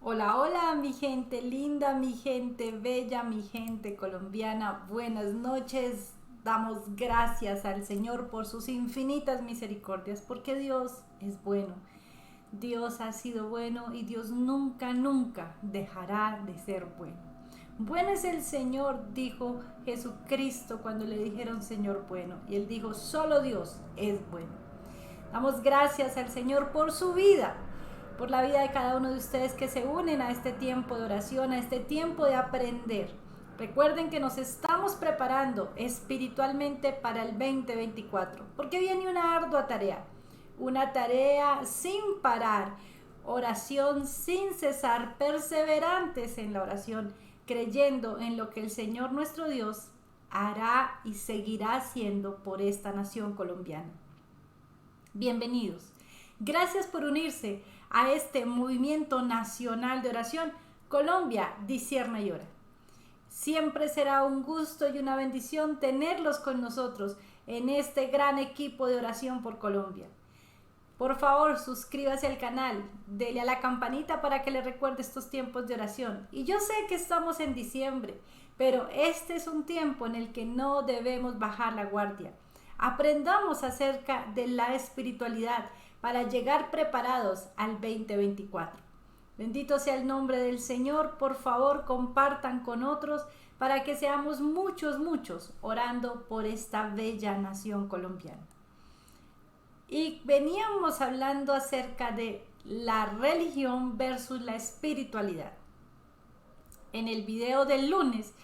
Hola, hola, mi gente linda, mi gente bella, mi gente colombiana. Buenas noches. Damos gracias al Señor por sus infinitas misericordias, porque Dios es bueno. Dios ha sido bueno y Dios nunca, nunca dejará de ser bueno. Bueno es el Señor, dijo Jesucristo cuando le dijeron Señor bueno. Y él dijo, solo Dios es bueno. Damos gracias al Señor por su vida, por la vida de cada uno de ustedes que se unen a este tiempo de oración, a este tiempo de aprender. Recuerden que nos estamos preparando espiritualmente para el 2024, porque viene una ardua tarea, una tarea sin parar, oración sin cesar, perseverantes en la oración, creyendo en lo que el Señor nuestro Dios hará y seguirá haciendo por esta nación colombiana. Bienvenidos. Gracias por unirse a este movimiento nacional de oración Colombia discierna y ora. Siempre será un gusto y una bendición tenerlos con nosotros en este gran equipo de oración por Colombia. Por favor, suscríbase al canal, dele a la campanita para que le recuerde estos tiempos de oración. Y yo sé que estamos en diciembre, pero este es un tiempo en el que no debemos bajar la guardia. Aprendamos acerca de la espiritualidad para llegar preparados al 2024. Bendito sea el nombre del Señor. Por favor, compartan con otros para que seamos muchos, muchos orando por esta bella nación colombiana. Y veníamos hablando acerca de la religión versus la espiritualidad. En el video del lunes,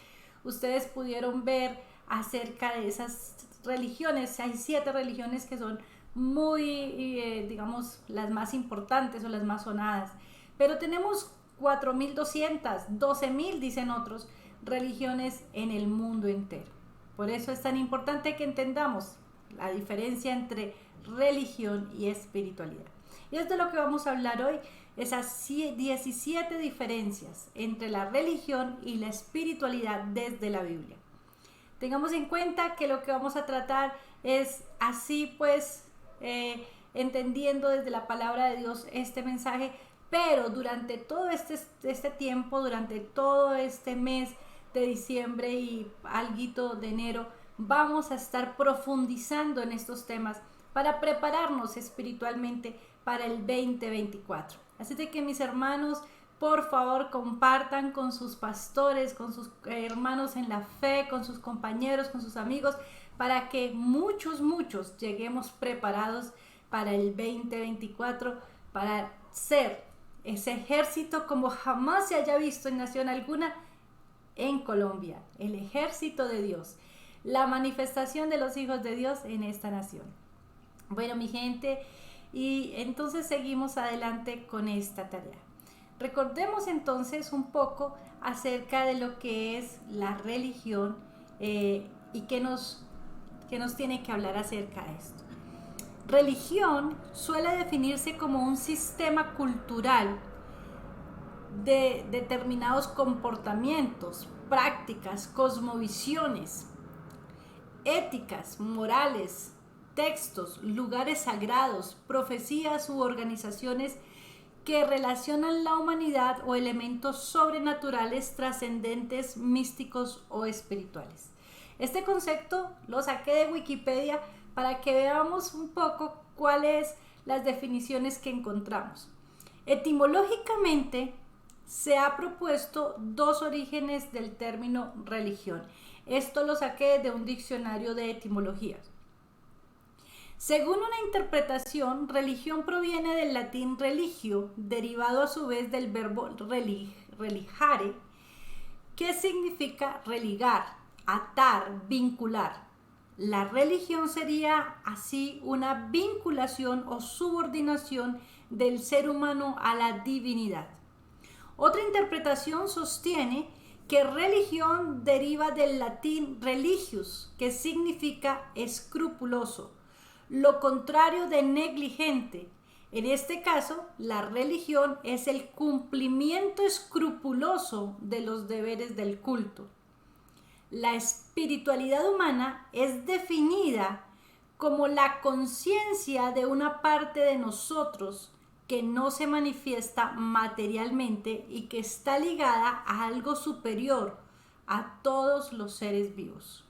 ustedes pudieron ver acerca de esas religiones. Hay 7 religiones que son muy, digamos, las más importantes o las más sonadas. Pero tenemos 4.200, 12.000 dicen otros, religiones en el mundo entero. Por eso es tan importante que entendamos la diferencia entre religión y espiritualidad. Y es de lo que vamos a hablar hoy, esas 17 diferencias entre la religión y la espiritualidad desde la Biblia. Tengamos en cuenta que lo que vamos a tratar es así pues entendiendo desde la palabra de Dios este mensaje, pero durante todo este tiempo, durante todo este mes de diciembre y alguito de enero, vamos a estar profundizando en estos temas para prepararnos espiritualmente para el 2024. Así de que mis hermanos, por favor, compartan con sus pastores, con sus hermanos en la fe, con sus compañeros, con sus amigos, para que muchos, muchos lleguemos preparados para el 2024, para ser ese ejército como jamás se haya visto en nación alguna en Colombia, el ejército de Dios, la manifestación de los hijos de Dios en esta nación. Bueno, mi gente, y entonces seguimos adelante con esta tarea. Recordemos entonces un poco acerca de lo que es la religión y qué nos tiene que hablar acerca de esto. Religión suele definirse como un sistema cultural de determinados comportamientos, prácticas, cosmovisiones, éticas, morales, textos, lugares sagrados, profecías u organizaciones que relacionan la humanidad o elementos sobrenaturales, trascendentes, místicos o espirituales. Este concepto lo saqué de Wikipedia para que veamos un poco cuáles las definiciones que encontramos. Etimológicamente, se ha propuesto 2 orígenes del término religión. Esto lo saqué de un diccionario de etimología. Según una interpretación, religión proviene del latín religio, derivado a su vez del verbo religare, que significa religar, atar, vincular. La religión sería así una vinculación o subordinación del ser humano a la divinidad. Otra interpretación sostiene que religión deriva del latín religius, que significa escrupuloso, lo contrario de negligente. En este caso, la religión es el cumplimiento escrupuloso de los deberes del culto. La espiritualidad humana es definida como la conciencia de una parte de nosotros que no se manifiesta materialmente y que está ligada a algo superior a todos los seres vivos.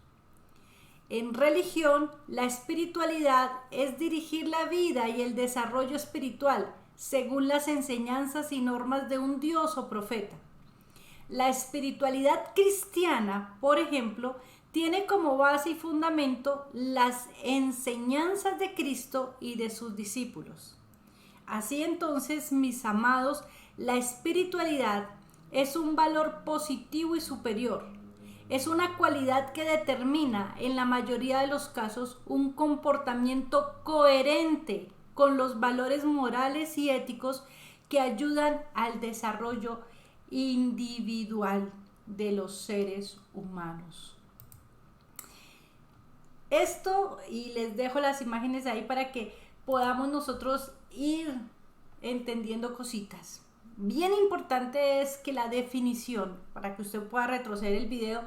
En religión, la espiritualidad es dirigir la vida y el desarrollo espiritual según las enseñanzas y normas de un Dios o profeta. La espiritualidad cristiana, por ejemplo, tiene como base y fundamento las enseñanzas de Cristo y de sus discípulos. Así entonces, mis amados, la espiritualidad es un valor positivo y superior. Es una cualidad que determina, en la mayoría de los casos, un comportamiento coherente con los valores morales y éticos que ayudan al desarrollo individual de los seres humanos. Esto, y les dejo las imágenes ahí para que podamos nosotros ir entendiendo cositas. Bien importante es que la definición, para que usted pueda retroceder el video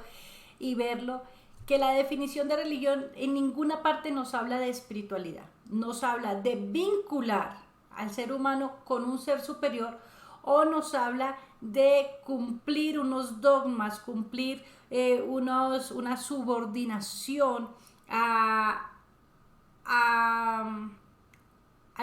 y verlo, que la definición de religión en ninguna parte nos habla de espiritualidad. Nos habla de vincular al ser humano con un ser superior, o nos habla de cumplir unos dogmas, cumplir una subordinación a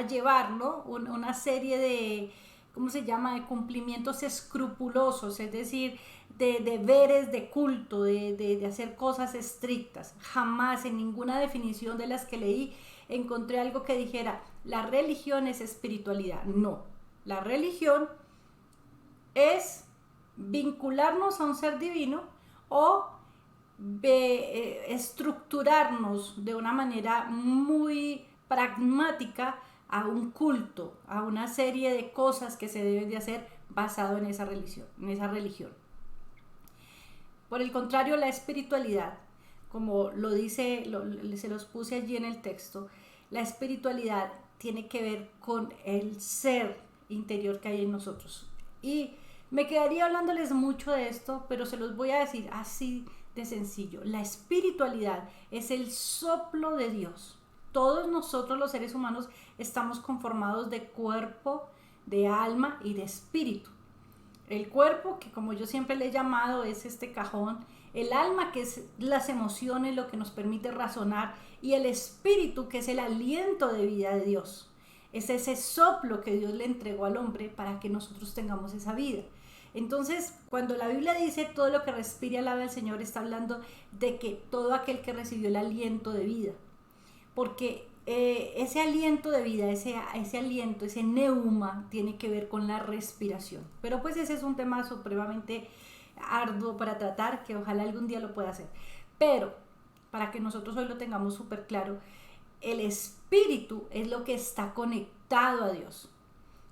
llevar, ¿no? Una serie de, ¿cómo se llama?, de cumplimientos escrupulosos, es decir, de deberes de culto, de hacer cosas estrictas. Jamás en ninguna definición de las que leí encontré algo que dijera, la religión es espiritualidad. No, la religión es vincularnos a un ser divino o estructurarnos de una manera muy pragmática a un culto, a una serie de cosas que se deben de hacer basado en esa religión. Por el contrario, la espiritualidad, como lo dice, se los puse allí en el texto, la espiritualidad tiene que ver con el ser interior que hay en nosotros. Y me quedaría hablándoles mucho de esto, pero se los voy a decir así de sencillo. La espiritualidad es el soplo de Dios. Todos nosotros los seres humanos estamos conformados de cuerpo, de alma y de espíritu. El cuerpo, que como yo siempre le he llamado, es este cajón. El alma, que es las emociones, lo que nos permite razonar. Y el espíritu, que es el aliento de vida de Dios. Es ese soplo que Dios le entregó al hombre para que nosotros tengamos esa vida. Entonces, cuando la Biblia dice todo lo que respire alabe al Señor, está hablando de que todo aquel que recibió el aliento de vida. Porque ese aliento de vida, ese aliento, ese neuma, tiene que ver con la respiración. Pero pues ese es un tema supremamente arduo para tratar, que ojalá algún día lo pueda hacer. Pero, para que nosotros hoy lo tengamos súper claro, el espíritu es lo que está conectado a Dios.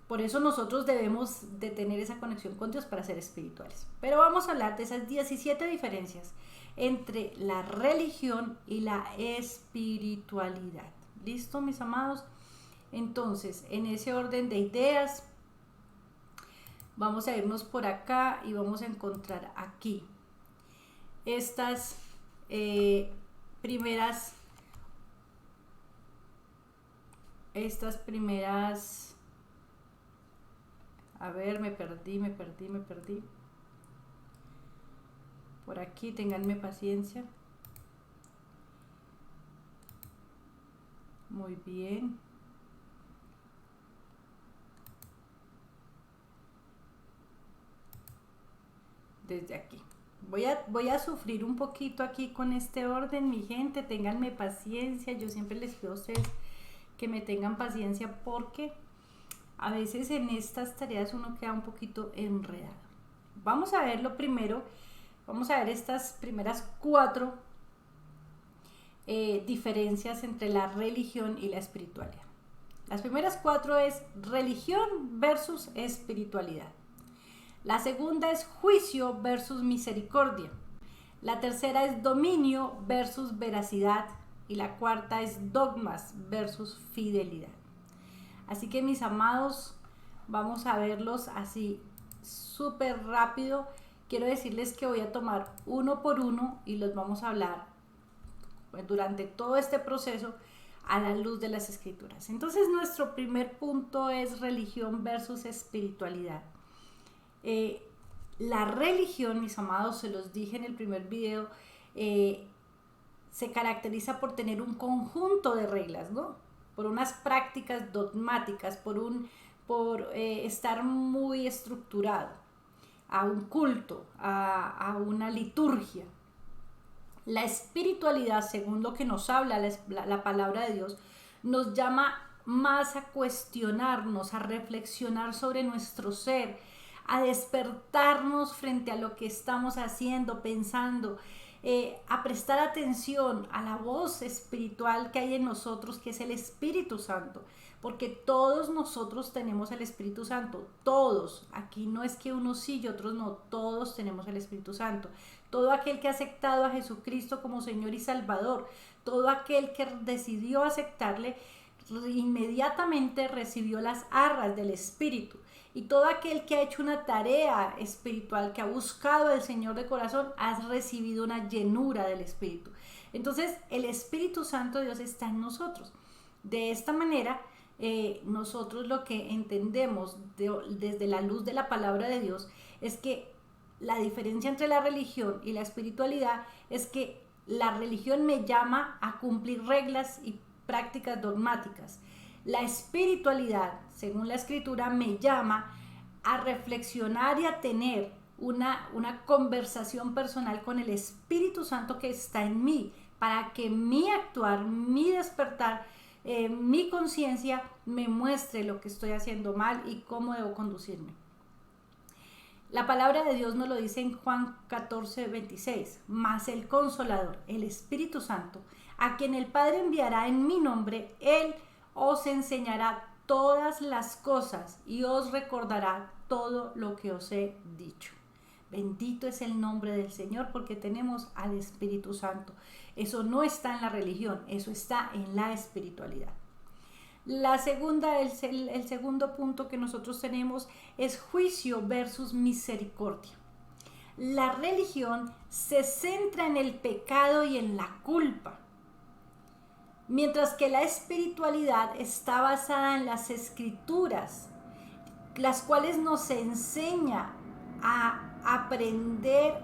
Por eso nosotros debemos de tener esa conexión con Dios para ser espirituales. Pero vamos a hablar de esas 17 diferencias entre la religión y la espiritualidad. ¿Listo, mis amados? Entonces, en ese orden de ideas, vamos a irnos por acá y vamos a encontrar aquí estas primeras, a ver, me perdí. Por aquí, ténganme paciencia. Muy bien. Desde aquí. Voy a sufrir un poquito aquí con este orden, mi gente. Ténganme paciencia. Yo siempre les pido a ustedes que me tengan paciencia porque a veces en estas tareas uno queda un poquito enredado. Vamos a ver lo primero. Vamos a ver estas primeras 4 diferencias entre la religión y la espiritualidad. Las primeras 4 es religión versus espiritualidad. La segunda es juicio versus misericordia. La tercera es dominio versus veracidad. Y la cuarta es dogmas versus fidelidad. Así que, mis amados, vamos a verlos así súper rápido. Quiero decirles que voy a tomar uno por uno y los vamos a hablar durante todo este proceso a la luz de las Escrituras. Entonces nuestro primer punto es religión versus espiritualidad. La religión, mis amados, se los dije en el primer video, se caracteriza por tener un conjunto de reglas, ¿no? Por unas prácticas dogmáticas, por estar muy estructurado a un culto, a una liturgia. La espiritualidad, según lo que nos habla la palabra de Dios, nos llama más a cuestionarnos, a reflexionar sobre nuestro ser, a despertarnos frente a lo que estamos haciendo, pensando, a prestar atención a la voz espiritual que hay en nosotros, que es el Espíritu Santo, porque todos nosotros tenemos el Espíritu Santo, todos. Aquí no es que unos sí y otros no, todos tenemos el Espíritu Santo. Todo aquel que ha aceptado a Jesucristo como Señor y Salvador, todo aquel que decidió aceptarle, inmediatamente recibió las arras del Espíritu. Y todo aquel que ha hecho una tarea espiritual, que ha buscado al Señor de corazón, ha recibido una llenura del Espíritu. Entonces, el Espíritu Santo de Dios está en nosotros. De esta manera, nosotros lo que entendemos desde la luz de la palabra de Dios es que la diferencia entre la religión y la espiritualidad es que la religión me llama a cumplir reglas y prácticas dogmáticas. La espiritualidad, según la Escritura, me llama a reflexionar y a tener una conversación personal con el Espíritu Santo que está en mí, para que mi actuar, mi despertar, mi conciencia me muestre lo que estoy haciendo mal y cómo debo conducirme. La palabra de Dios nos lo dice en Juan 14:26, mas el Consolador, el Espíritu Santo, a quien el Padre enviará en mi nombre, Él os enseñará todas las cosas y os recordará todo lo que os he dicho. Bendito es el nombre del Señor, porque tenemos al Espíritu Santo. Eso no está en la religión, eso está en la espiritualidad. El segundo punto que nosotros tenemos es juicio versus misericordia. La religión se centra en el pecado y en la culpa, mientras que la espiritualidad está basada en las Escrituras, las cuales nos enseña a aprender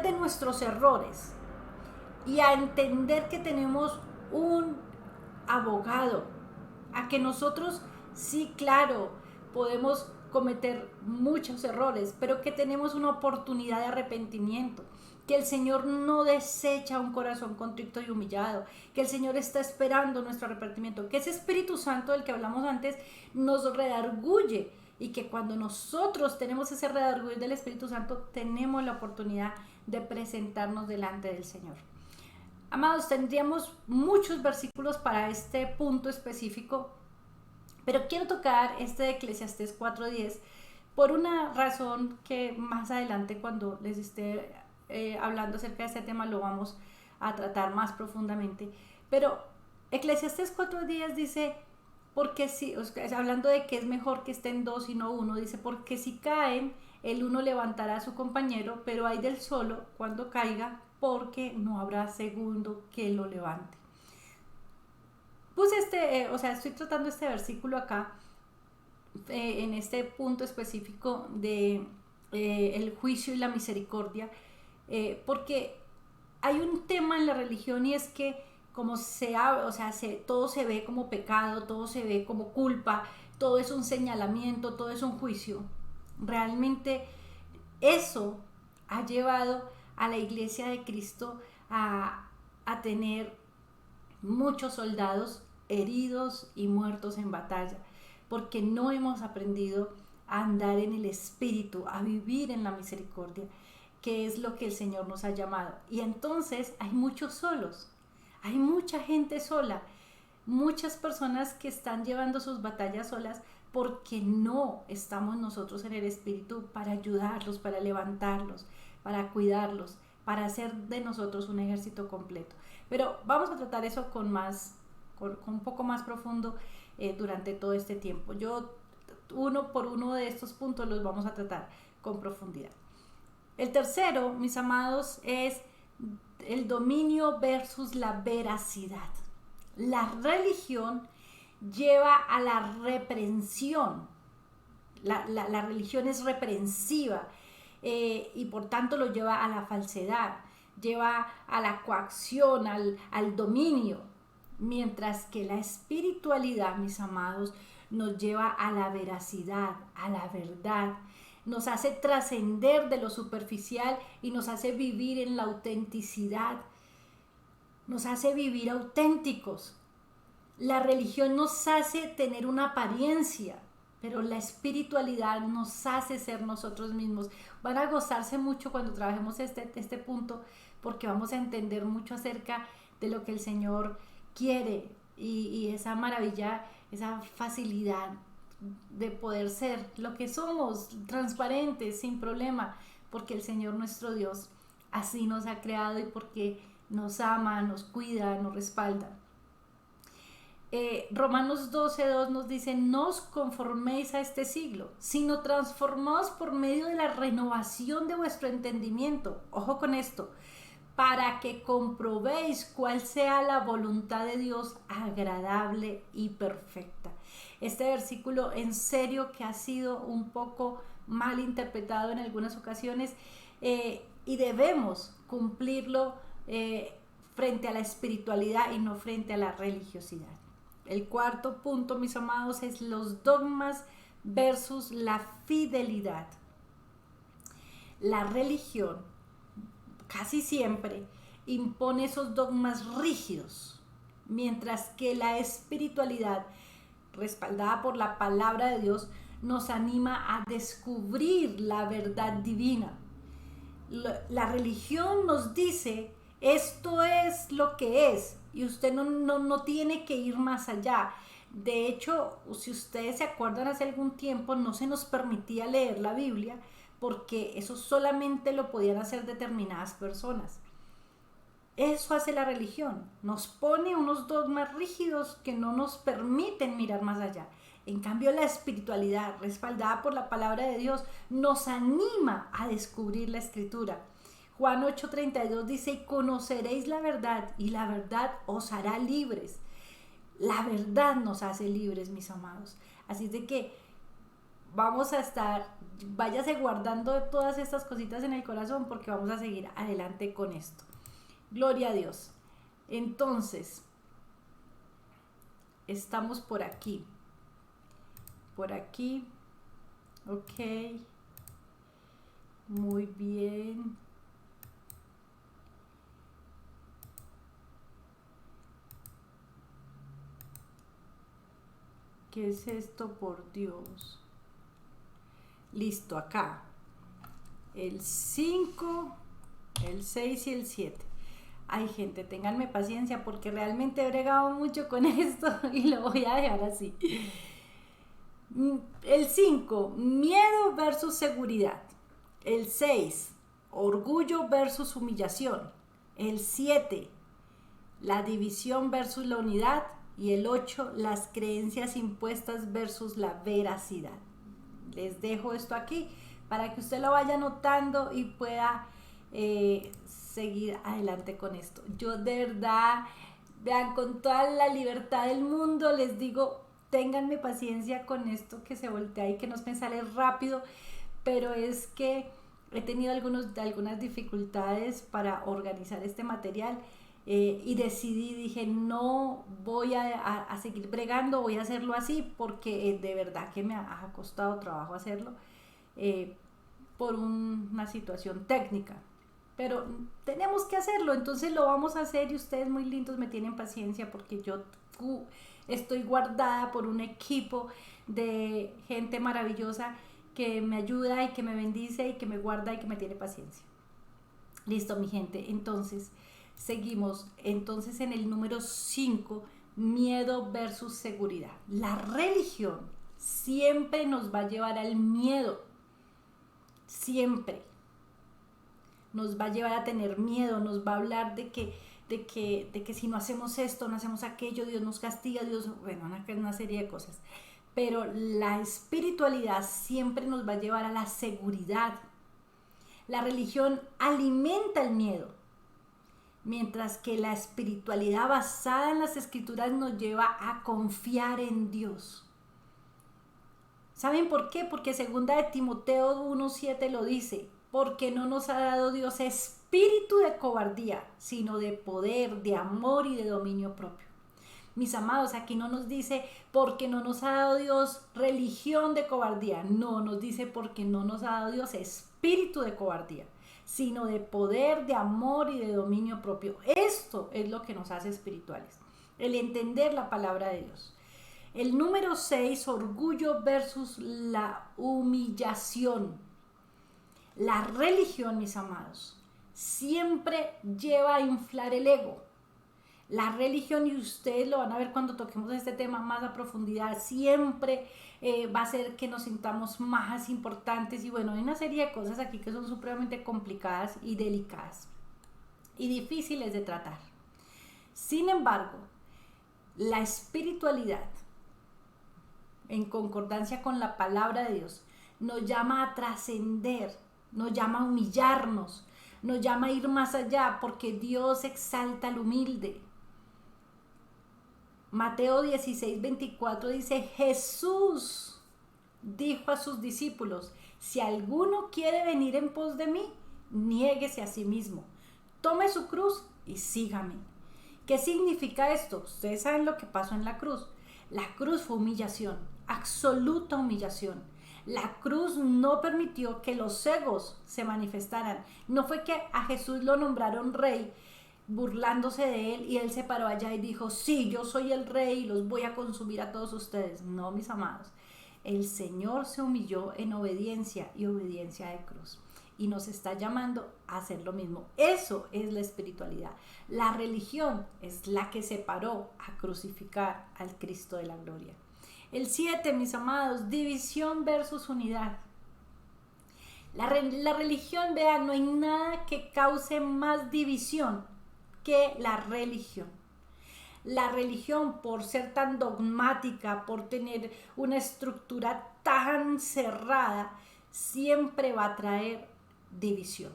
de nuestros errores y a entender que tenemos un abogado, a que nosotros, sí, claro, podemos cometer muchos errores, pero que tenemos una oportunidad de arrepentimiento, que el Señor no desecha un corazón contrito y humillado, que el Señor está esperando nuestro arrepentimiento, que ese Espíritu Santo del que hablamos antes nos redarguye, y que cuando nosotros tenemos ese redarguir del Espíritu Santo, tenemos la oportunidad de presentarnos delante del Señor. Amados, tendríamos muchos versículos para este punto específico, pero quiero tocar este de Eclesiastés 4:10 por una razón que más adelante, cuando les esté hablando acerca de este tema, lo vamos a tratar más profundamente. Pero Eclesiastés 4:10 dice, porque si, hablando de que es mejor que estén dos y no uno, dice, porque si caen, el uno levantará a su compañero, pero hay del solo cuando caiga, porque no habrá segundo que lo levante. Puse estoy tratando este versículo acá, en este punto específico de el juicio y la misericordia, porque hay un tema en la religión, y es que como todo se ve como pecado, todo se ve como culpa, todo es un señalamiento, todo es un juicio. Realmente eso ha llevado a la iglesia de Cristo a tener muchos soldados heridos y muertos en batalla, porque no hemos aprendido a andar en el Espíritu, a vivir en la misericordia, que es lo que el Señor nos ha llamado. Y entonces hay muchos solos, hay mucha gente sola, muchas personas que están llevando sus batallas solas, porque no estamos nosotros en el Espíritu para ayudarlos, para levantarlos, para cuidarlos, para hacer de nosotros un ejército completo. Pero vamos a tratar eso con un poco más profundo durante todo este tiempo. Uno por uno de estos puntos los vamos a tratar con profundidad. El tercero, mis amados, es el dominio versus la veracidad. La religión lleva a la reprensión. La religión es reprensiva y por tanto lo lleva a la falsedad, lleva a la coacción, al dominio, mientras que la espiritualidad, mis amados, nos lleva a la veracidad, a la verdad, nos hace trascender de lo superficial y nos hace vivir en la autenticidad, nos hace vivir auténticos. La religión nos hace tener una apariencia, pero la espiritualidad nos hace ser nosotros mismos. Van a gozarse mucho cuando trabajemos este punto, porque vamos a entender mucho acerca de lo que el Señor quiere y esa maravilla, esa facilidad de poder ser lo que somos, transparentes, sin problema, porque el Señor nuestro Dios así nos ha creado y porque nos ama, nos cuida, nos respalda. Romanos 12:2 nos dice: no os conforméis a este siglo, sino transformaos por medio de la renovación de vuestro entendimiento. Ojo con esto, para que comprobéis cuál sea la voluntad de Dios agradable y perfecta. Este versículo en serio que ha sido un poco mal interpretado en algunas ocasiones y debemos cumplirlo frente a la espiritualidad y no frente a la religiosidad. El cuarto punto, mis amados, es los dogmas versus la fidelidad. La religión casi siempre impone esos dogmas rígidos, mientras que la espiritualidad, respaldada por la palabra de Dios, nos anima a descubrir la verdad divina. La religión nos dice: esto es lo que es y usted no tiene que ir más allá. De hecho, si ustedes se acuerdan, hace algún tiempo no se nos permitía leer la Biblia porque eso solamente lo podían hacer determinadas personas. Eso hace la religión, nos pone unos dogmas rígidos que no nos permiten mirar más allá. En cambio, la espiritualidad, respaldada por la palabra de Dios, nos anima a descubrir la Escritura. Juan 8:32 dice: y conoceréis la verdad, y la verdad os hará libres. La verdad nos hace libres, mis amados. Así de que vamos a estar, váyase guardando todas estas cositas en el corazón, porque vamos a seguir adelante con esto. Gloria a Dios. Entonces, estamos por aquí. Por aquí. Ok. Muy bien. ¿Qué es esto, por Dios? Listo, acá. El 5, el 6 y el 7. Ay, gente, ténganme paciencia porque realmente he bregado mucho con esto y lo voy a dejar así. El 5, miedo versus seguridad. El 6, orgullo versus humillación. El 7, la división versus la unidad. Y el 8, las creencias impuestas versus la veracidad. Les dejo esto aquí para que usted lo vaya anotando y pueda seguir adelante con esto. Yo de verdad, vean, con toda la libertad del mundo les digo, ténganme paciencia con esto que se voltea y que no me sale rápido, pero es que he tenido algunas dificultades para organizar este material. Y decidí, dije, no voy a seguir bregando, voy a hacerlo así porque de verdad que me ha costado trabajo hacerlo por una situación técnica, pero tenemos que hacerlo, entonces lo vamos a hacer y ustedes muy lindos me tienen paciencia porque yo estoy guardada por un equipo de gente maravillosa que me ayuda y que me bendice y que me guarda y que me tiene paciencia. Listo, mi gente, entonces seguimos entonces en el número 5, miedo versus seguridad. La religión siempre nos va a llevar al miedo, siempre nos va a llevar a tener miedo, nos va a hablar de que si no hacemos esto, no hacemos aquello, Dios nos castiga, Dios, bueno, una serie de cosas. Pero la espiritualidad siempre nos va a llevar a la seguridad. La religión alimenta el miedo. Mientras que la espiritualidad basada en las escrituras nos lleva a confiar en Dios. ¿Saben por qué? Porque 2 de Timoteo 1:7 lo dice, porque no nos ha dado Dios espíritu de cobardía, sino de poder, de amor y de dominio propio. Mis amados, aquí no nos dice porque no nos ha dado Dios religión de cobardía, no, nos dice porque no nos ha dado Dios espíritu de cobardía, sino de poder, de amor y de dominio propio. Esto es lo que nos hace espirituales, el entender la palabra de Dios. El número 6, orgullo versus la humillación. La religión, mis amados, siempre lleva a inflar el ego. La religión, y ustedes lo van a ver cuando toquemos este tema más a profundidad, siempre va a hacer que nos sintamos más importantes. Y bueno, hay una serie de cosas aquí que son supremamente complicadas y delicadas y difíciles de tratar. Sin embargo, la espiritualidad, en concordancia con la palabra de Dios, nos llama a trascender, nos llama a humillarnos, nos llama a ir más allá, porque Dios exalta al humilde. Mateo 16:24 dice, Jesús dijo a sus discípulos, si alguno quiere venir en pos de mí, niéguese a sí mismo, tome su cruz y sígame. ¿Qué significa esto? Ustedes saben lo que pasó en la cruz. La cruz fue humillación, absoluta humillación. La cruz no permitió que los egos se manifestaran. No fue que a Jesús lo nombraron rey, burlándose de él, y él se paró allá y dijo, sí, yo soy el rey y los voy a consumir a todos ustedes. No, mis amados, el Señor se humilló en obediencia y obediencia de cruz, y nos está llamando a hacer lo mismo. Eso es la espiritualidad. La religión es la que se paró a crucificar al Cristo de la gloria. El 7, mis amados, división versus unidad. La religión, vean, no hay nada que cause más división que la religión. La religión, por ser tan dogmática, por tener una estructura tan cerrada, siempre va a traer división.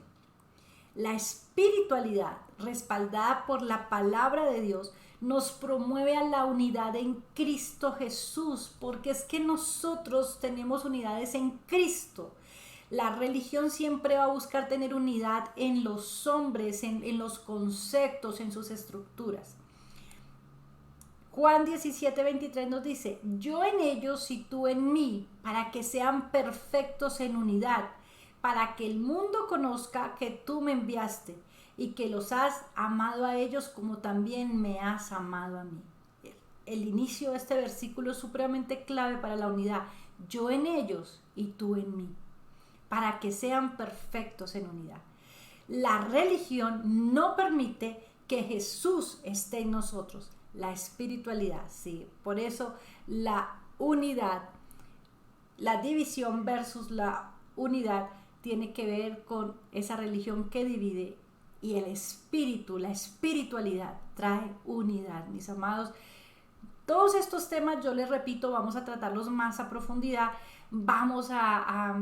La espiritualidad, respaldada por la palabra de Dios, nos promueve a la unidad en Cristo Jesús, porque es que nosotros tenemos unidades en Cristo. La religión siempre va a buscar tener unidad en los hombres, en los conceptos, en sus estructuras. Juan 17:23 nos dice, yo en ellos y tú en mí, para que sean perfectos en unidad, para que el mundo conozca que tú me enviaste y que los has amado a ellos como también me has amado a mí. El inicio de este versículo es supremamente clave para la unidad. Yo en ellos y tú en mí, para que sean perfectos en unidad. La religión no permite que Jesús esté en nosotros. La espiritualidad, sí. Por eso la unidad, la división versus la unidad tiene que ver con esa religión que divide, y el espíritu, la espiritualidad trae unidad, mis amados. Todos estos temas, yo les repito, vamos a tratarlos más a profundidad, vamos a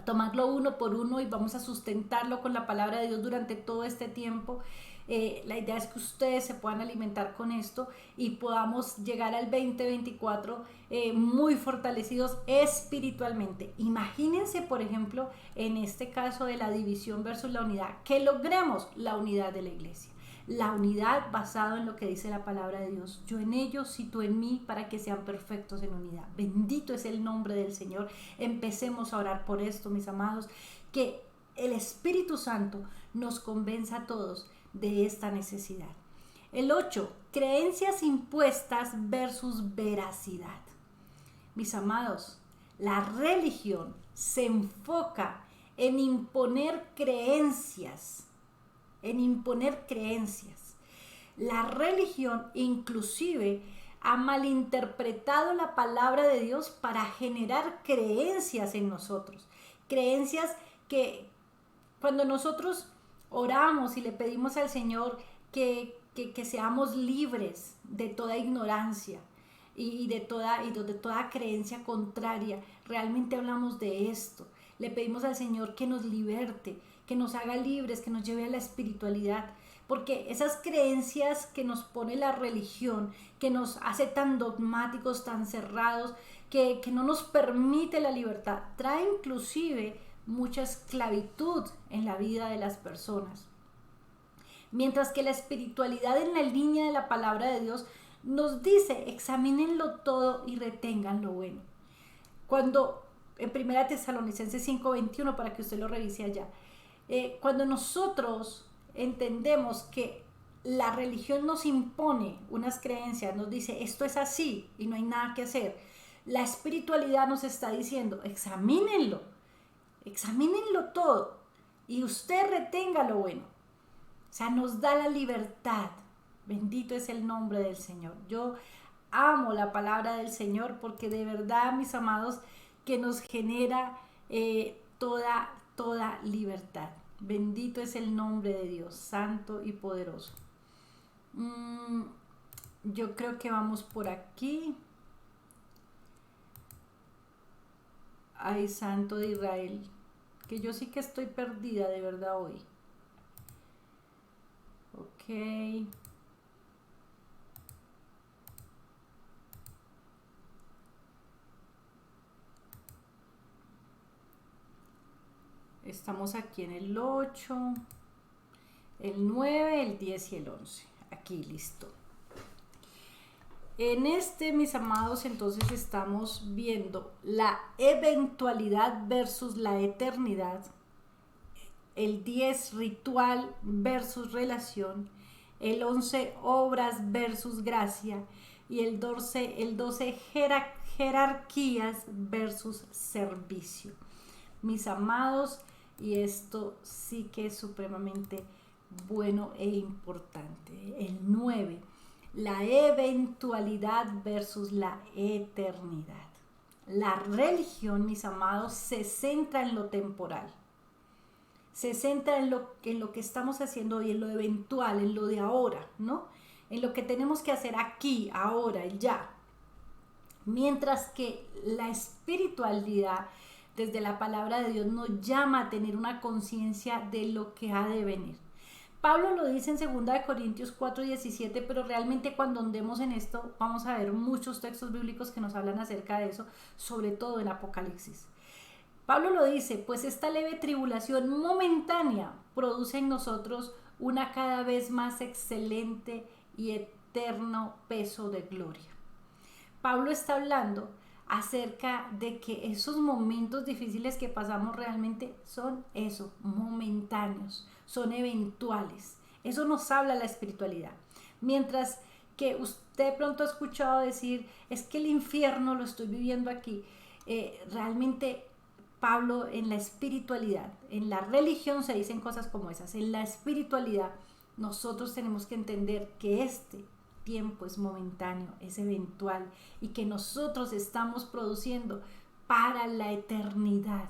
tomarlo uno por uno y vamos a sustentarlo con la palabra de Dios durante todo este tiempo. La idea es que ustedes se puedan alimentar con esto y podamos llegar al 2024 muy fortalecidos espiritualmente. Imagínense, por ejemplo, en este caso de la división versus la unidad, que logremos la unidad de la iglesia. La unidad basada en lo que dice la palabra de Dios. Yo en ellos y tú en mí, para que sean perfectos en unidad. Bendito es el nombre del Señor. Empecemos a orar por esto, mis amados. Que el Espíritu Santo nos convenza a todos de esta necesidad. El 8, creencias impuestas versus veracidad. Mis amados, la religión se enfoca en imponer creencias, La religión inclusive ha malinterpretado la palabra de Dios para generar creencias en nosotros. Creencias que cuando nosotros oramos y le pedimos al Señor que seamos libres de toda ignorancia y de toda creencia contraria, realmente hablamos de esto. Le pedimos al Señor que nos liberte, que nos haga libres, que nos lleve a la espiritualidad. Porque esas creencias que nos pone la religión, que nos hace tan dogmáticos, tan cerrados, que no nos permite la libertad, trae inclusive mucha esclavitud en la vida de las personas. Mientras que la espiritualidad en la línea de la palabra de Dios nos dice, examínenlo todo y retengan lo bueno. Cuando en 1 Tesalonicenses 5:21, para que usted lo revise allá, cuando nosotros entendemos que la religión nos impone unas creencias, nos dice esto es así y no hay nada que hacer, la espiritualidad nos está diciendo examínenlo todo y usted retenga lo bueno. O sea, nos da la libertad. Bendito es el nombre del Señor. Yo amo la palabra del Señor porque de verdad, mis amados, que nos genera toda libertad. Bendito es el nombre de Dios, santo y poderoso. Yo creo que vamos por aquí. Ay, Santo de Israel, que yo sí que estoy perdida de verdad hoy. Ok. Estamos aquí en el 8, el 9, el 10 y el 11. Aquí, listo. En este, mis amados, entonces estamos viendo la eventualidad versus la eternidad. El 10, ritual versus relación. El 11, obras versus gracia. Y el 12 jerarquías versus servicio. Mis amados, y esto sí que es supremamente bueno e importante. El 9, la eventualidad versus la eternidad. La religión, mis amados, se centra en lo temporal. Se centra en lo que estamos haciendo hoy, en lo eventual, en lo de ahora, ¿no? En lo que tenemos que hacer aquí, ahora, ya. Mientras que la espiritualidad, desde la palabra de Dios, nos llama a tener una conciencia de lo que ha de venir. Pablo lo dice en 2 Corintios 4:17, pero realmente cuando andemos en esto vamos a ver muchos textos bíblicos que nos hablan acerca de eso, sobre todo en Apocalipsis. Pablo lo dice, pues esta leve tribulación momentánea produce en nosotros una cada vez más excelente y eterno peso de gloria. Pablo está hablando acerca de que esos momentos difíciles que pasamos realmente son eso, momentáneos, son eventuales. Eso nos habla la espiritualidad. Mientras que usted pronto ha escuchado decir, es que el infierno lo estoy viviendo aquí. Realmente Pablo en la espiritualidad, en la religión se dicen cosas como esas. En la espiritualidad nosotros tenemos que entender que este tiempo es momentáneo, es eventual y que nosotros estamos produciendo para la eternidad,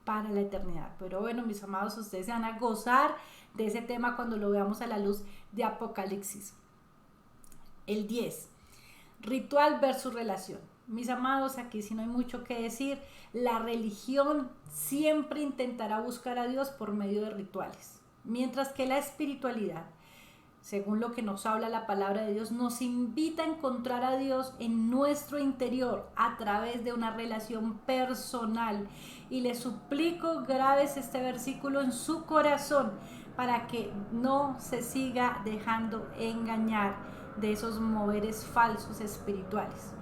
para la eternidad. Pero bueno, mis amados, ustedes se van a gozar de ese tema cuando lo veamos a la luz de Apocalipsis. El 10, ritual versus relación. Mis amados, aquí sí no hay mucho que decir. La religión siempre intentará buscar a Dios por medio de rituales, mientras que la espiritualidad, según lo que nos habla la palabra de Dios, nos invita a encontrar a Dios en nuestro interior a través de una relación personal. Y le suplico, grabes este versículo en su corazón para que no se siga dejando engañar de esos moveres falsos espirituales.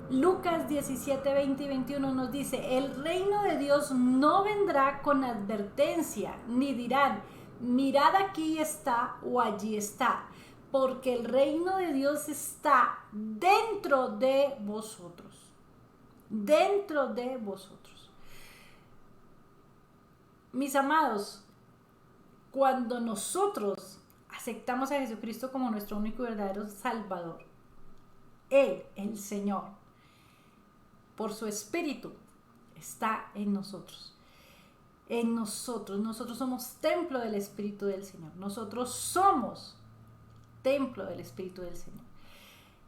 Lucas 17, 20 y 21 nos dice, el reino de Dios no vendrá con advertencia, ni dirán, mirad aquí está o allí está, porque el reino de Dios está dentro de vosotros. Dentro de vosotros. Mis amados, cuando nosotros aceptamos a Jesucristo como nuestro único y verdadero Salvador, Él, el Señor, por su Espíritu, está en nosotros. En nosotros somos templo del Espíritu del Señor. Nosotros somos templo del Espíritu del Señor.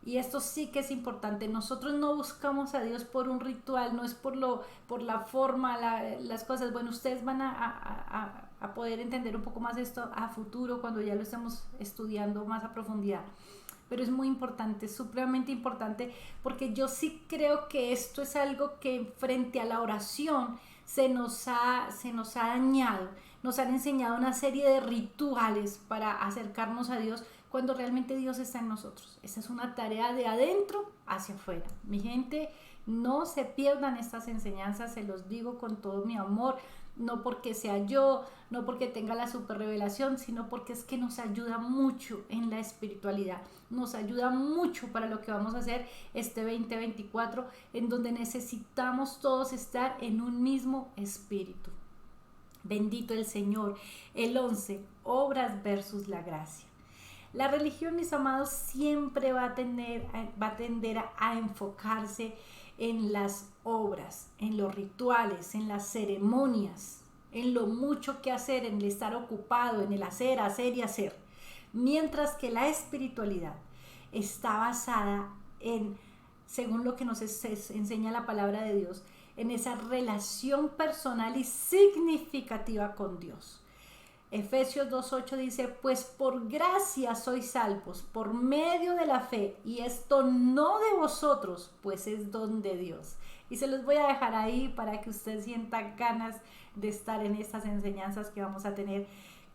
Y esto sí que es importante. Nosotros no buscamos a Dios por un ritual, no es por la forma, las cosas. Bueno, ustedes van a poder entender un poco más esto a futuro cuando ya lo estemos estudiando más a profundidad. Pero es muy importante, supremamente importante, porque yo sí creo que esto es algo que frente a la oración se nos ha dañado. Nos han enseñado una serie de rituales para acercarnos a Dios cuando realmente Dios está en nosotros. Esta es una tarea de adentro hacia afuera. Mi gente, no se pierdan estas enseñanzas, se los digo con todo mi amor, no porque sea yo, no porque tenga la super revelación, sino porque es que nos ayuda mucho en la espiritualidad, nos ayuda mucho para lo que vamos a hacer este 2024, en donde necesitamos todos estar en un mismo espíritu. Bendito el Señor. El 11, obras versus la gracia. La religión, mis amados, siempre va a tender a enfocarse en las obras, en los rituales, en las ceremonias, en lo mucho que hacer, en el estar ocupado, en el hacer y hacer. Mientras que la espiritualidad está basada en, según lo que nos enseña la palabra de Dios, en esa relación personal y significativa con Dios. Efesios 2:8 dice, pues por gracia sois salvos por medio de la fe, y esto no de vosotros, pues es don de Dios. Y se los voy a dejar ahí para que usted sienta ganas de estar en estas enseñanzas que vamos a tener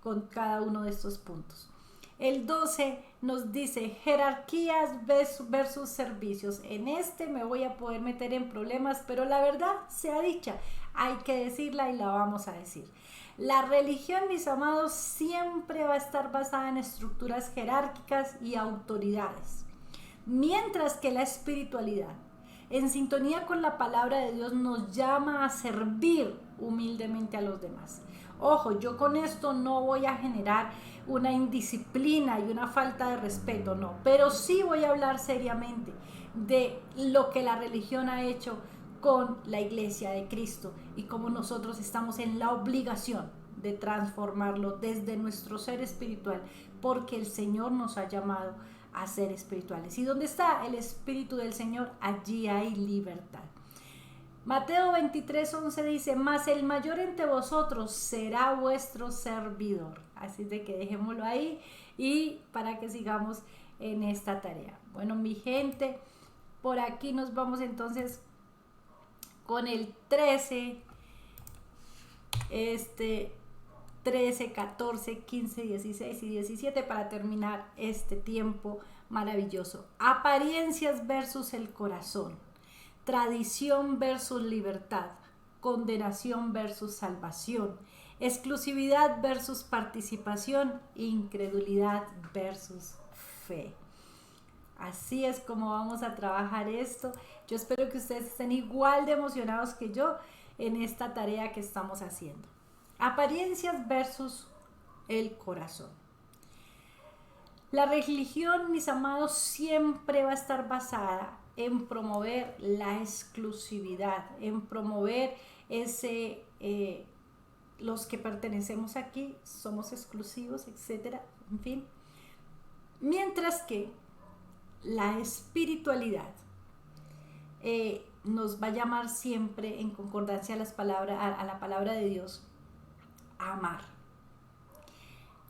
con cada uno de estos puntos. El 12 nos dice jerarquías versus servicios. En este me voy a poder meter en problemas, pero la verdad sea dicha, hay que decirla y la vamos a decir. La religión, mis amados, siempre va a estar basada en estructuras jerárquicas y autoridades, mientras que la espiritualidad, en sintonía con la palabra de Dios, nos llama a servir humildemente a los demás. Ojo, yo con esto no voy a generar una indisciplina y una falta de respeto, no, pero sí voy a hablar seriamente de lo que la religión ha hecho con la iglesia de Cristo y cómo nosotros estamos en la obligación de transformarlo desde nuestro ser espiritual, porque el Señor nos ha llamado a ser espirituales. Y donde está el Espíritu del Señor, allí hay libertad. Mateo 23:11 dice, mas el mayor entre vosotros será vuestro servidor. Así de que dejémoslo ahí y para que sigamos en esta tarea. Bueno, mi gente, por aquí nos vamos entonces con el 13, 13, 14, 15, 16 y 17 para terminar este tiempo maravilloso. Apariencias versus el corazón. Tradición versus libertad. Condenación versus salvación. Exclusividad versus participación. Incredulidad versus fe. Así es como vamos a trabajar esto. Yo espero que ustedes estén igual de emocionados que yo en esta tarea que estamos haciendo. Apariencias versus el corazón. La religión, mis amados, siempre va a estar basada en promover la exclusividad, en promover los que pertenecemos aquí somos exclusivos, etcétera, en fin. Mientras que la espiritualidad nos va a llamar siempre en concordancia a la palabra de Dios a amar.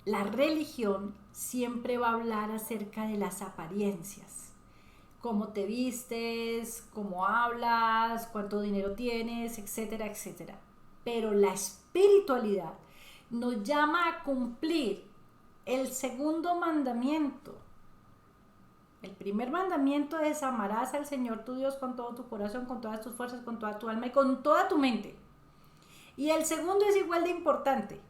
La religión siempre va a hablar acerca de las apariencias, cómo te vistes, cómo hablas, cuánto dinero tienes, etcétera, etcétera. Pero la espiritualidad nos llama a cumplir el segundo mandamiento. El primer mandamiento es amarás al Señor tu Dios con todo tu corazón, con todas tus fuerzas, con toda tu alma y con toda tu mente. Y el segundo es igual de importante,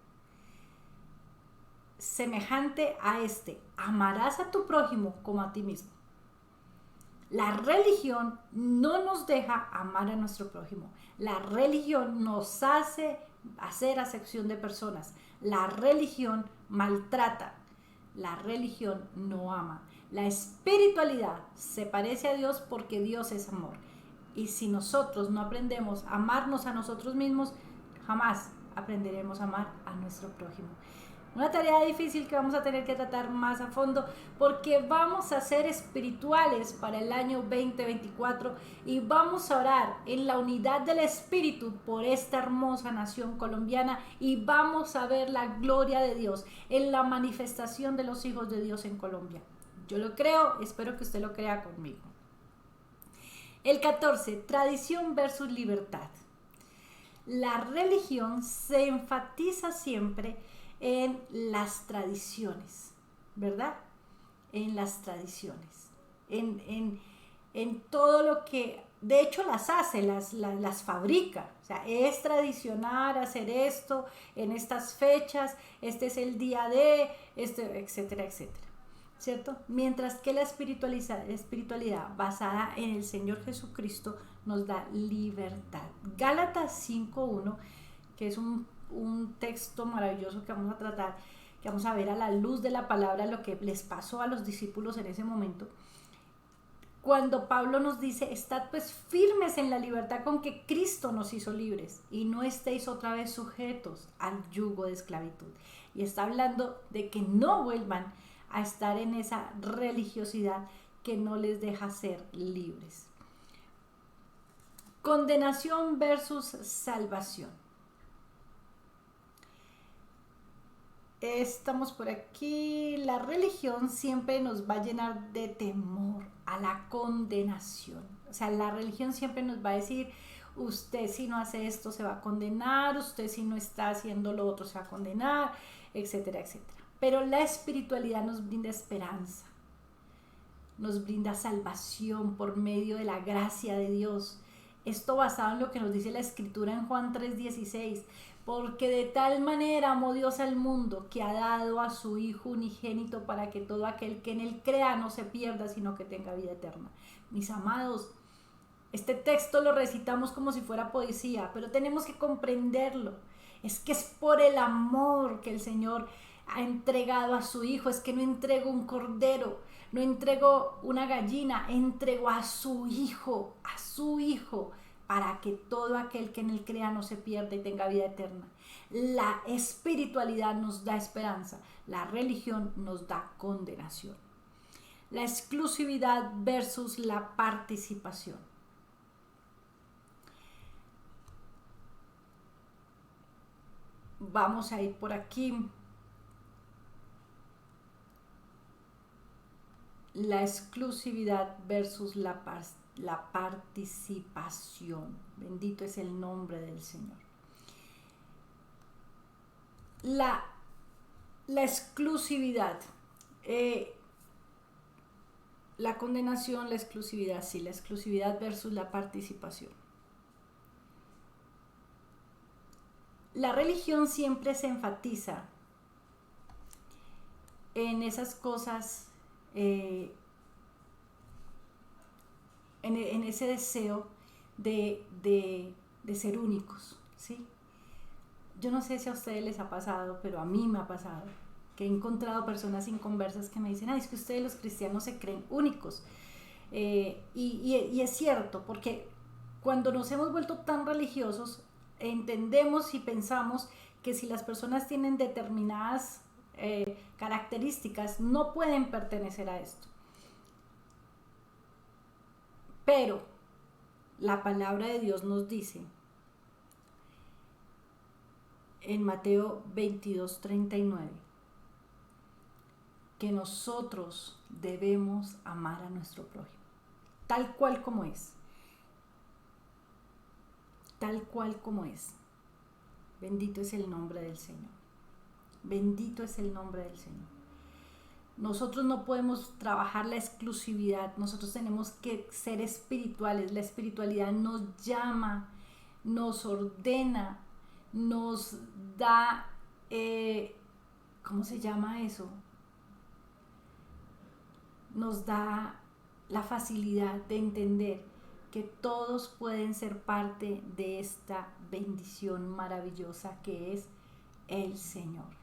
semejante a este, amarás a tu prójimo como a ti mismo. La religión no nos deja amar a nuestro prójimo. La religión nos hace hacer acepción de personas. La religión maltrata. La religión no ama. La espiritualidad se parece a Dios porque Dios es amor. Y si nosotros no aprendemos a amarnos a nosotros mismos, jamás aprenderemos a amar a nuestro prójimo. Una tarea difícil que vamos a tener que tratar más a fondo porque vamos a ser espirituales para el año 2024 y vamos a orar en la unidad del Espíritu por esta hermosa nación colombiana y vamos a ver la gloria de Dios en la manifestación de los hijos de Dios en Colombia. Yo lo creo, espero que usted lo crea conmigo. El 14, tradición versus libertad. La religión se enfatiza siempre en las tradiciones, ¿verdad? En las tradiciones, en todo lo que, de hecho las hace, las fabrica. O sea, es tradicional hacer esto en estas fechas, este es el día de, etcétera, etcétera. ¿Cierto? Mientras que la espiritualidad basada en el Señor Jesucristo nos da libertad. Gálatas 5:1, que es un texto maravilloso que vamos a tratar, que vamos a ver a la luz de la palabra lo que les pasó a los discípulos en ese momento. Cuando Pablo nos dice, estad pues firmes en la libertad con que Cristo nos hizo libres y no estéis otra vez sujetos al yugo de esclavitud. Y está hablando de que no vuelvan a estar en esa religiosidad que no les deja ser libres. Condenación versus salvación. Estamos por aquí. La religión siempre nos va a llenar de temor a la condenación. O sea, la religión siempre nos va a decir, usted si no hace esto se va a condenar, usted si no está haciendo lo otro se va a condenar, etcétera, etcétera. Pero la espiritualidad nos brinda esperanza, nos brinda salvación por medio de la gracia de Dios. Esto basado en lo que nos dice la Escritura en Juan 3:16. Porque de tal manera amó Dios al mundo que ha dado a su Hijo unigénito para que todo aquel que en él crea no se pierda, sino que tenga vida eterna. Mis amados, este texto lo recitamos como si fuera poesía, pero tenemos que comprenderlo. Es que es por el amor que el Señor ha entregado a su Hijo. Es que no entregó un cordero, no entregó una gallina, entregó a su Hijo, para que todo aquel que en él crea no se pierda y tenga vida eterna. La espiritualidad nos da esperanza, la religión nos da condenación. La exclusividad versus la participación. Vamos a ir por aquí. La exclusividad versus la participación. Bendito es el nombre del Señor. La exclusividad. La condenación, la exclusividad, sí, la exclusividad versus la participación. La religión siempre se enfatiza en esas cosas, en ese deseo de ser únicos, ¿sí? Yo no sé si a ustedes les ha pasado, pero a mí me ha pasado que he encontrado personas inconversas que me dicen, ay, es que ustedes los cristianos se creen únicos. Y es cierto, porque cuando nos hemos vuelto tan religiosos, entendemos y pensamos que si las personas tienen determinadas características, no pueden pertenecer a esto. Pero la palabra de Dios nos dice en Mateo 22:39 que nosotros debemos amar a nuestro prójimo, tal cual como es. Tal cual como es. Bendito es el nombre del Señor. Bendito es el nombre del Señor. Nosotros no podemos trabajar la exclusividad, nosotros tenemos que ser espirituales. La espiritualidad nos llama, nos ordena, nos da, ¿cómo se llama eso? Nos da la facilidad de entender que todos pueden ser parte de esta bendición maravillosa que es el Señor.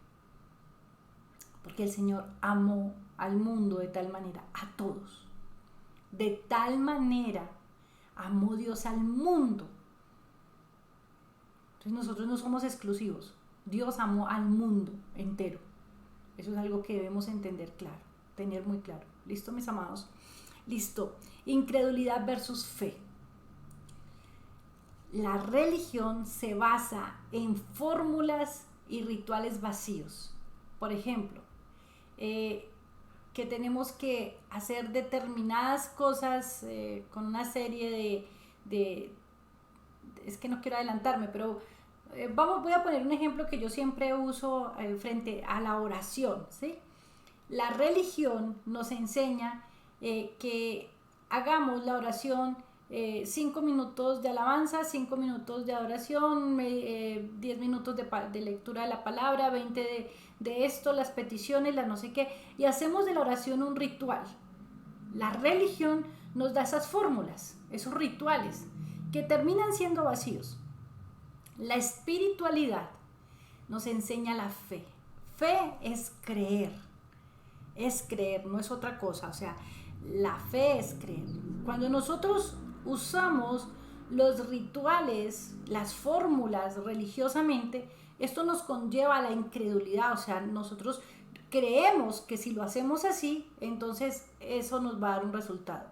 Porque el Señor amó al mundo de tal manera, a todos. De tal manera amó Dios al mundo. Entonces nosotros no somos exclusivos. Dios amó al mundo entero. Eso es algo que debemos entender claro, tener muy claro. ¿Listo, mis amados? Listo. Incredulidad versus fe. La religión se basa en fórmulas y rituales vacíos. Por ejemplo, que tenemos que hacer determinadas cosas con una serie es que no quiero adelantarme, pero voy a poner un ejemplo que yo siempre uso frente a la oración, ¿sí? La religión nos enseña que hagamos la oración 5 minutos de alabanza, 5 minutos de adoración, 10 minutos de lectura de la palabra, 20 de esto, las peticiones, la no sé qué, y hacemos de la oración un ritual. La religión nos da esas fórmulas, esos rituales, que terminan siendo vacíos. La espiritualidad nos enseña la fe. Fe es creer, no es otra cosa, o sea, la fe es creer. Cuando nosotros usamos los rituales, las fórmulas religiosamente, esto nos conlleva a la incredulidad, o sea, nosotros creemos que si lo hacemos así, entonces eso nos va a dar un resultado.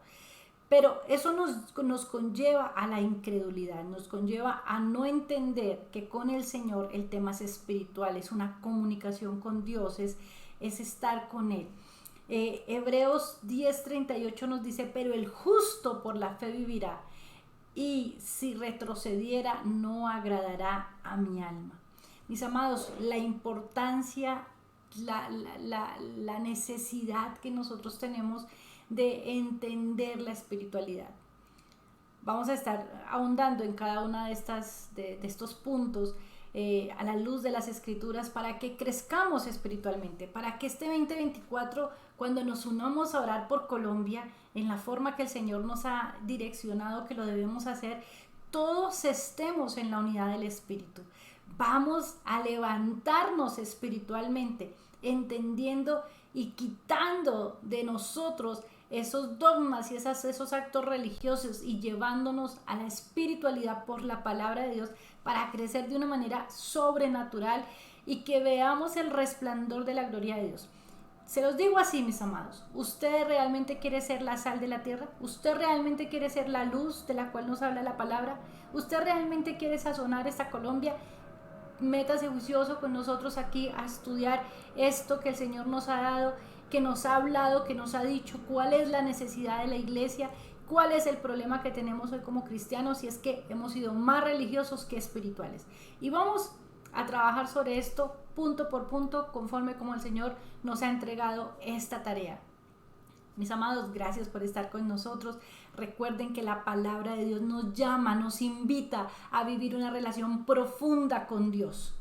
Pero eso nos conlleva a la incredulidad, nos conlleva a no entender que con el Señor el tema es espiritual, es una comunicación con Dios, es estar con Él. Hebreos 10:38 nos dice, pero el justo por la fe vivirá, y si retrocediera no agradará a mi alma. Mis amados, la importancia, la necesidad que nosotros tenemos de entender la espiritualidad. Vamos a estar ahondando en cada una de estos puntos a la luz de las escrituras para que crezcamos espiritualmente, para que este 2024, cuando nos unamos a orar por Colombia en la forma que el Señor nos ha direccionado que lo debemos hacer, todos estemos en la unidad del Espíritu. Vamos a levantarnos espiritualmente, entendiendo y quitando de nosotros esos dogmas y esos actos religiosos y llevándonos a la espiritualidad por la palabra de Dios para crecer de una manera sobrenatural y que veamos el resplandor de la gloria de Dios. Se los digo así, mis amados, ¿usted realmente quiere ser la sal de la tierra? ¿Usted realmente quiere ser la luz de la cual nos habla la palabra? ¿Usted realmente quiere sazonar esta Colombia? Métase juicioso con nosotros aquí a estudiar esto que el Señor nos ha dado, que nos ha hablado, que nos ha dicho cuál es la necesidad de la iglesia, cuál es el problema que tenemos hoy como cristianos, y es que hemos sido más religiosos que espirituales. Y vamos a trabajar sobre esto punto por punto, conforme como el Señor nos ha entregado esta tarea. Mis amados, gracias por estar con nosotros. Recuerden que la palabra de Dios nos llama, nos invita a vivir una relación profunda con Dios.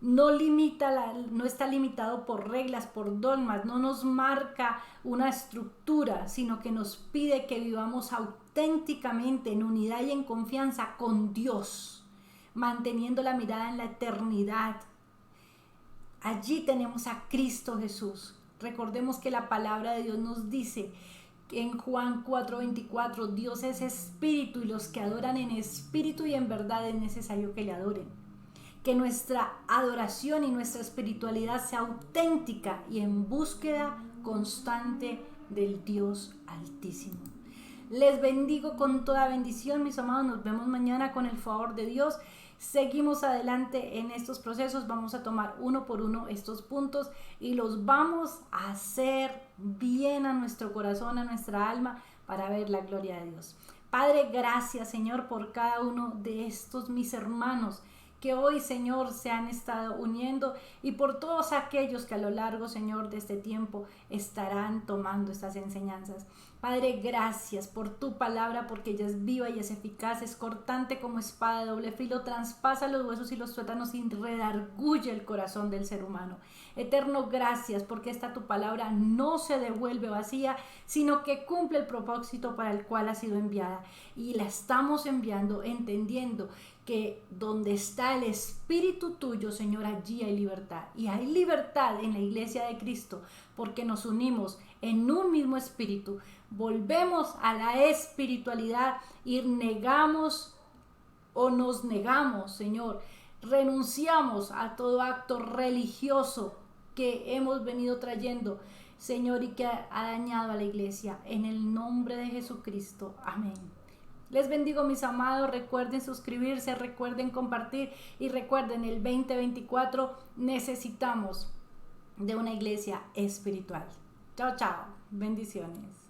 No está limitado por reglas, por dogmas, no nos marca una estructura, sino que nos pide que vivamos auténticamente en unidad y en confianza con Dios, manteniendo la mirada en la eternidad. Allí tenemos a Cristo Jesús. Recordemos que la palabra de Dios nos dice en Juan 4:24, Dios es espíritu y los que adoran en espíritu y en verdad es necesario que le adoren. Que nuestra adoración y nuestra espiritualidad sea auténtica y en búsqueda constante del Dios Altísimo. Les bendigo con toda bendición, mis amados. Nos vemos mañana con el favor de Dios. Seguimos adelante en estos procesos. Vamos a tomar uno por uno estos puntos y los vamos a hacer bien a nuestro corazón, a nuestra alma, para ver la gloria de Dios. Padre, gracias, Señor, por cada uno de estos mis hermanos que hoy, Señor, se han estado uniendo, y por todos aquellos que a lo largo, Señor, de este tiempo estarán tomando estas enseñanzas. Padre, gracias por tu palabra, porque ella es viva y es eficaz, es cortante como espada de doble filo, traspasa los huesos y los tuétanos y redarguye el corazón del ser humano. Eterno, gracias, porque esta tu palabra no se devuelve vacía, sino que cumple el propósito para el cual ha sido enviada. Y la estamos enviando entendiendo que donde está el Espíritu tuyo, Señor, allí hay libertad. Y hay libertad en la iglesia de Cristo, porque nos unimos en un mismo espíritu. Volvemos a la espiritualidad y negamos o nos negamos, Señor. Renunciamos a todo acto religioso que hemos venido trayendo, Señor, y que ha dañado a la iglesia. En el nombre de Jesucristo. Amén. Les bendigo, mis amados. Recuerden suscribirse, recuerden compartir y recuerden, el 2024 necesitamos de una iglesia espiritual. Chao, chao. Bendiciones.